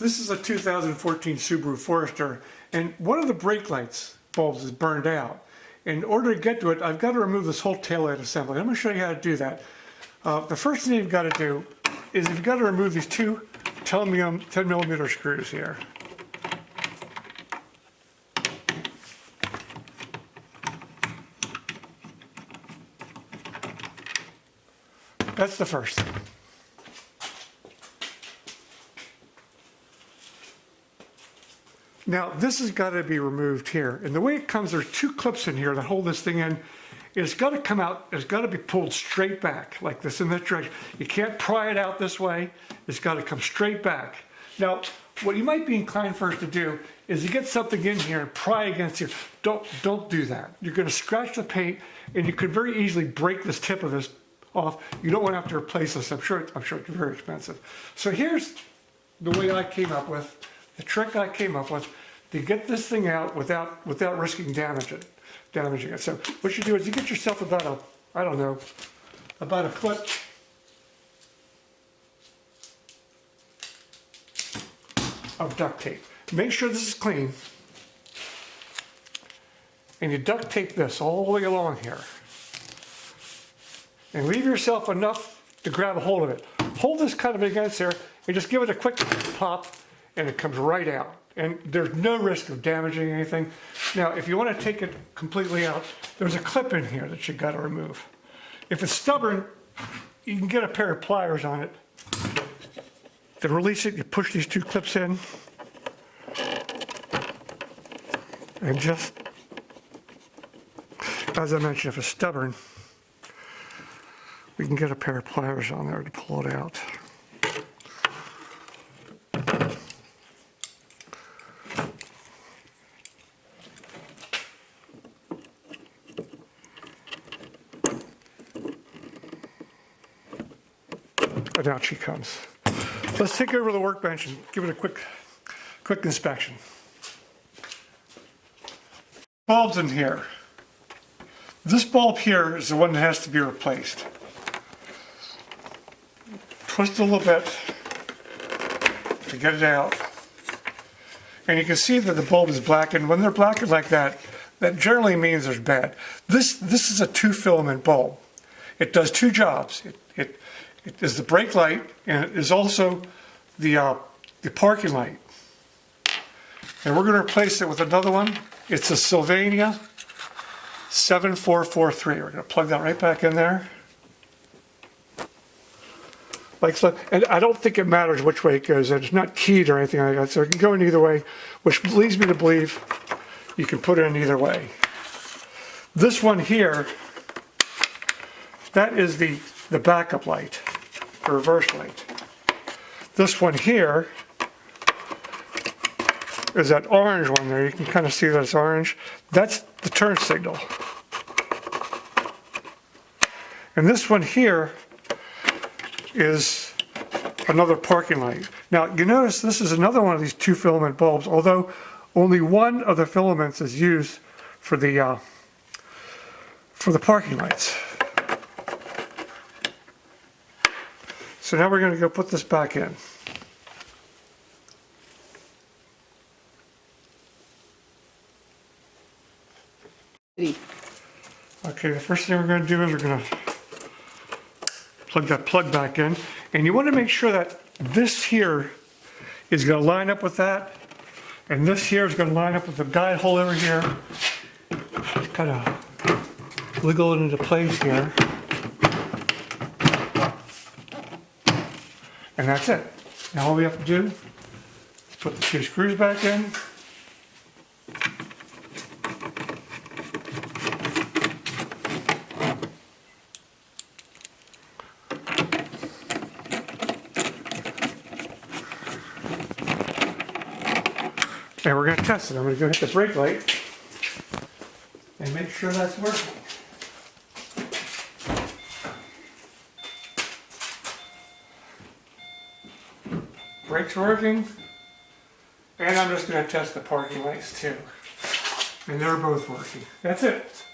This is a 2014 Subaru Forester, and one of the brake lights bulbs is burned out. In order to get to it, I've got to remove this whole taillight assembly. I'm going to show you how to do that. The first thing you've got to do is you've got to remove these two 10mm screws here. That's the first thing. Now this has got to be removed here, and the way it comes, there's two clips in here that hold this thing in. It's got to come out, it's got to be pulled straight back like this in that direction. You can't pry it out this way, it's got to come straight back. Now what you might be inclined first to do is you get something in here and pry against here. Don't do that. You're going to scratch the paint, and you could very easily break this tip of this off. You don't want to have to replace this. I'm sure it's very expensive. So here's the way I came up with, the trick I came up with to get this thing out without risking damaging it. So what you do is you get yourself about about a foot of duct tape. Make sure this is clean, and you duct tape this all the way along here, and leave yourself enough to grab a hold of it. Hold this kind of against there and just give it a quick pop, and it comes right out. And there's no risk of damaging anything. Now, if you want to take it completely out, there's a clip in here that you got to remove. If it's stubborn, you can get a pair of pliers on it. To release it, you push these two clips in, and just, as I mentioned, if it's stubborn, we can get a pair of pliers on there to pull it out. And out she comes. Let's take it over to the workbench and give it a quick inspection. Bulbs in here. This bulb here is the one that has to be replaced. Twist it a little bit to get it out. And you can see that the bulb is blackened. When they're blackened like that, that generally means there's bad. This is a 2-filament bulb. It does two jobs. It is the brake light, and it is also the parking light. And we're going to replace it with another one. It's a Sylvania 7443. We're going to plug that right back in there. Like so. And I don't think it matters which way it goes in. It's not keyed or anything like that, so it can go in either way, which leads me to believe you can put it in either way. This one here, that is the backup light, the reverse light. This one here is that orange one there. You can kind of see that it's orange. That's the turn signal. And this one here is another parking light. Now you notice this is another one of these 2-filament bulbs, although only one of the filaments is used for the parking lights. So now we're going to go put this back in. Okay, the first thing we're going to do is we're going to plug that plug back in. And you want to make sure that this here is going to line up with that. And this here is going to line up with the guide hole over here. Just kind of wiggle it into place here. And that's it. Now all we have to do is put the two screws back in. And we're going to test it. I'm going to go hit the brake light and make sure that's working. Brake's working, and I'm just going to test the parking lights too. And they're both working. That's it.